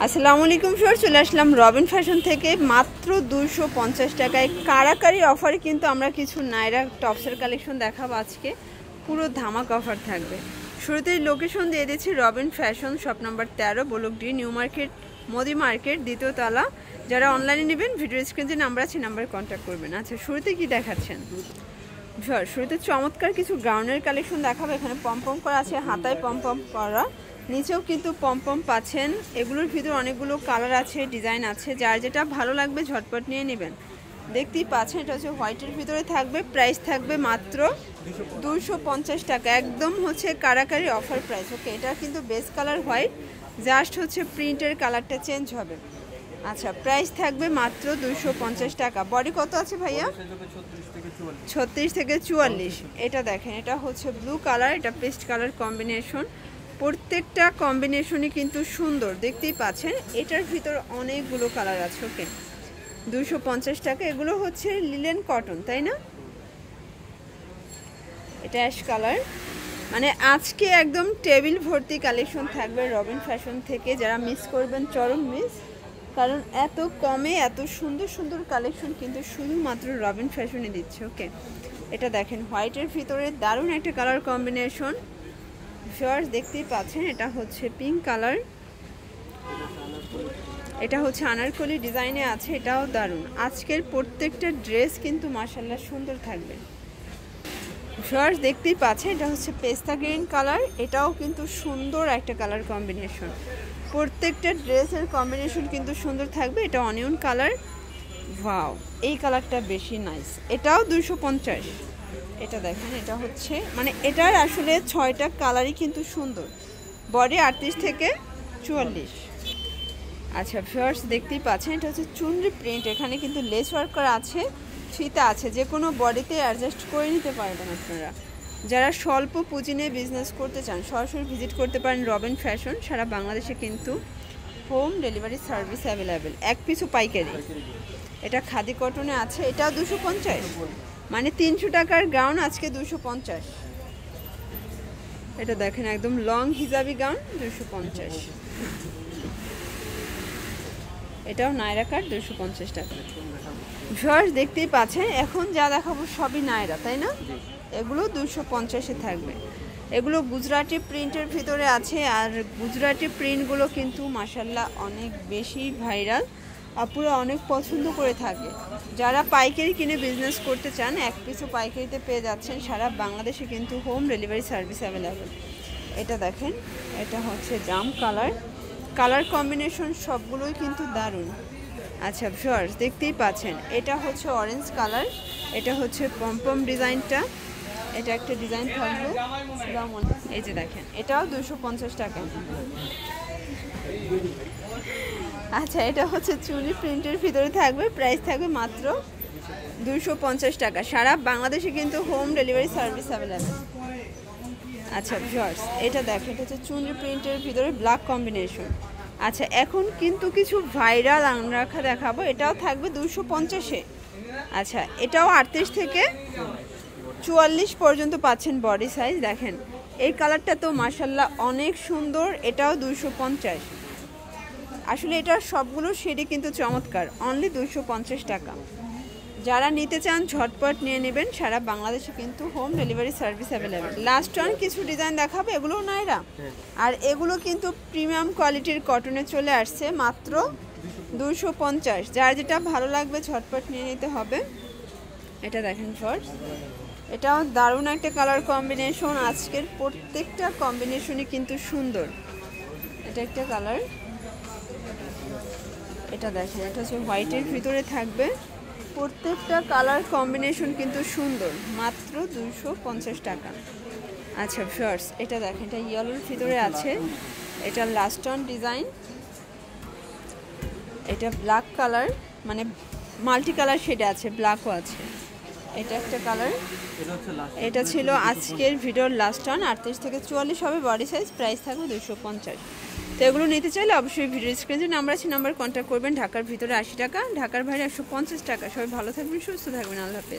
আসসালামু আলাইকুম স্যার, চলে আসলাম রবিন ফ্যাশন থেকে মাত্র 250 টাকায় কারাকারি অফারে কিন্তু আমরা কিছু নাইরা টপসের কালেকশন দেখাবো। আজকে পুরো ধামাকা অফার থাকবে। শুরুতেই লোকেশন দিয়ে দিচ্ছি রবিন ফ্যাশন, শপ নাম্বার 13, বলুকডি, নিউ মার্কেট, মোদি মার্কেট, দ্বিতীয় তলা। যারা অনলাইনে নেবেন ভিডিও স্ক্রিনে যে নাম্বার আছে নাম্বারে কন্ট্যাক্ট করবেন। আচ্ছা, শুরুতে কি দেখাচ্ছেন স্যার? শুরুতে চমৎকার কিছু গাউনের কালেকশন দেখাবো। এখানে পমপম করা আছে, হাতায় পমপম করা, নিচেও কিন্তু পমপম পাচ্ছেন। এগুলোর ভিতর অনেকগুলো কালার আছে, ডিজাইন আছে, যার যেটা ভালো লাগবে ঝটপট নিয়ে নেবেন। দেখতেই পাচ্ছেন এটা হচ্ছে হোয়াইটের ভিতরে থাকবে, প্রাইস থাকবে মাত্র 250 টাকা। একদম হচ্ছে কারাকারি অফার প্রাইস। ওকে, এটা কিন্তু বেস কালার হোয়াইট, জাস্ট হচ্ছে প্রিন্টের কালারটা চেঞ্জ হবে। আচ্ছা, প্রাইস থাকবে মাত্র 250 টাকা। বডি কত আছে ভাইয়া? 36 থেকে 44। এটা দেখেন, এটা হচ্ছে ব্লু কালার, এটা পেস্ট কালার কম্বিনেশন। প্রত্যেকটা কম্বিনেশনই কিন্তু সুন্দর, দেখতেই পাচ্ছেন। এটার ভিতর অনেকগুলো কালার আছে। ওকে, 250 টাকা। এগুলো হচ্ছে লিলেন কটন, তাই না? এটা অ্যাশ কালার। মানে আজকে একদম টেবিল ভর্তি কালেকশন থাকবে রবিন ফ্যাশন থেকে। যারা মিস করবেন চরম মিস, কারণ এত কমে এত সুন্দর সুন্দর কালেকশন কিন্তু শুধুমাত্র রবিন ফ্যাশনে দিচ্ছে। ওকে, এটা দেখেন হোয়াইটের ভিতরে দারুণ একটা কালার কম্বিনেশন। ভিউয়ার্স দেখতেই পাচ্ছেন, এটা হচ্ছে পিঙ্ক কালার, এটা হচ্ছে আনারকলি ডিজাইনে আছে, এটাও দারুণ। আজকের প্রত্যেকটা ড্রেস কিন্তু মাশাআল্লাহ সুন্দর থাকবে। ভিউয়ার্স দেখতেই পাচ্ছেন, এটা হচ্ছে পেস্তা গ্রিন কালার, এটাও কিন্তু সুন্দর একটা কালার কম্বিনেশন। প্রত্যেকটা ড্রেসের কম্বিনেশন কিন্তু সুন্দর থাকবে। এটা অনিয়ন কালার, ওয়াও, এই কালারটা বেশি নাইস। এটাও 250। এটা দেখেন, এটা হচ্ছে মানে এটার আসলে 6টা কালারই কিন্তু সুন্দর। বডি 38 থেকে 44। আচ্ছা ভিউয়ার্স দেখতেই পাচ্ছেন, এটা হচ্ছে চুনরি প্রিন্ট। এখানে কিন্তু লেস ওয়ার্ক করা আছে, ফিতা আছে, যে কোনো বডিতে অ্যাডজাস্ট করে নিতে পারবেন আপনারা। যারা স্বল্প পুঁজি নিয়ে বিজনেস করতে চান সরাসরি ভিজিট করতে পারেন রবিন ফ্যাশন। সারা বাংলাদেশে কিন্তু হোম ডেলিভারি সার্ভিস অ্যাভেলেবেল, এক পিছু পাইকারি। এটা খাদি কটনে আছে, এটাও 250, মানে 300 টাকার গাউন আজকে 250। এটা দেখেন একদম লং হিজাবি গাউন 250। এটাও নায়রা কাট 250 টাকা। ভিউয়ার্স দেখতেই পাচ্ছেন, এখন যা দেখাবো সবই নায়রা, তাই না? এগুলো 250-এ থাকবে। এগুলো গুজরাটি প্রিন্টের ভিতরে আছে, আর গুজরাটি প্রিন্টগুলো কিন্তু মাশাআল্লাহ অনেক বেশি ভাইরাল, আপুরা অনেক পছন্দ করে থাকে। যারা পাইকারি কিনে বিজনেস করতে চান এক পিছু পাইকারিতে পেয়ে যাচ্ছেন। সারা বাংলাদেশে কিন্তু হোম ডেলিভারি সার্ভিস অ্যাভেলেবেল। এটা দেখেন, এটা হচ্ছে জাম কালার, কালার কম্বিনেশন সবগুলোই কিন্তু দারুণ। আচ্ছা ভিউয়ার্স দেখতেই পাচ্ছেন, এটা হচ্ছে অরেঞ্জ কালার, এটা হচ্ছে পমপম ডিজাইনটা, এটা একটা ডিজাইন থাকবে। এই যে দেখেন, এটাও 250 টাকা। আচ্ছা, এটা হচ্ছে চুনি প্রিন্টের ভিতরে থাকবে, প্রাইস থাকবে মাত্র 250 টাকা। সারা বাংলাদেশে কিন্তু হোম ডেলিভারি সার্ভিস অ্যাভেলেবেল। আচ্ছা ভিউয়ার্স এটা দেখেন, এটা হচ্ছে চুনি প্রিন্টের ভিতরে ব্ল্যাক কম্বিনেশন। আচ্ছা, এখন কিন্তু কিছু ভাইরাল আনরাখা দেখাবো, এটাও থাকবে 250-এ। আচ্ছা, এটাও 38 থেকে 44 পর্যন্ত পাচ্ছেন বডি সাইজ। দেখেন এই কালারটা তো মাশাআল্লাহ অনেক সুন্দর, এটাও 250। আসলে এটার সবগুলো শেডই কিন্তু চমৎকার, অনলি 250 টাকা। যারা নিতে চান ঝটপট নিয়ে নেবেন। সারা বাংলাদেশে কিন্তু home delivery service available. Last on কিছু ডিজাইন দেখাবো, এগুলোও নাইরা, আর এগুলো কিন্তু প্রিমিয়াম কোয়ালিটির কটনে চলে আসছে, মাত্র 250। যার যেটা ভালো লাগবে ঝটপট নিয়ে নিতে হবে। এটা দেখেন ফার্স্ট, এটাও দারুণ একটা কালার কম্বিনেশন। আজকের প্রত্যেকটা কম্বিনেশনই কিন্তু সুন্দর। এটা একটা কালার, এটা দেখেন, এটা হচ্ছে হোয়াইটের ভিতরে থাকবে। প্রত্যেকটা কালার কম্বিনেশন কিন্তু সুন্দর, মাত্র 250 টাকা। আচ্ছা ভিউয়ার্স এটা দেখেন, এটা ইয়েলোর ভিতরে আছে, এটা লাস্ট অন ডিজাইন, এটা ব্ল্যাক কালার, মানে মাল্টি কালার শেডে আছে, ব্ল্যাকও আছে। এটা একটা কালার, এটা ছিল আজকের ভিডিওর লাস্ট অন। 38 থেকে 44 হবে বডি সাইজ, প্রাইস থাকবে 250। তো এগুলো নিতে চাইলে অবশ্যই ভিডিও স্ক্রিনে যে নাম্বার আছে নাম্বার কন্ট্যাক্ট করবেন। ঢাকার ভিতরে 80 টাকা, ঢাকার বাইরে 150 টাকা। সবাই ভালো থাকবেন, সুস্থ থাকবেন, আল্লাহ হাফেজ।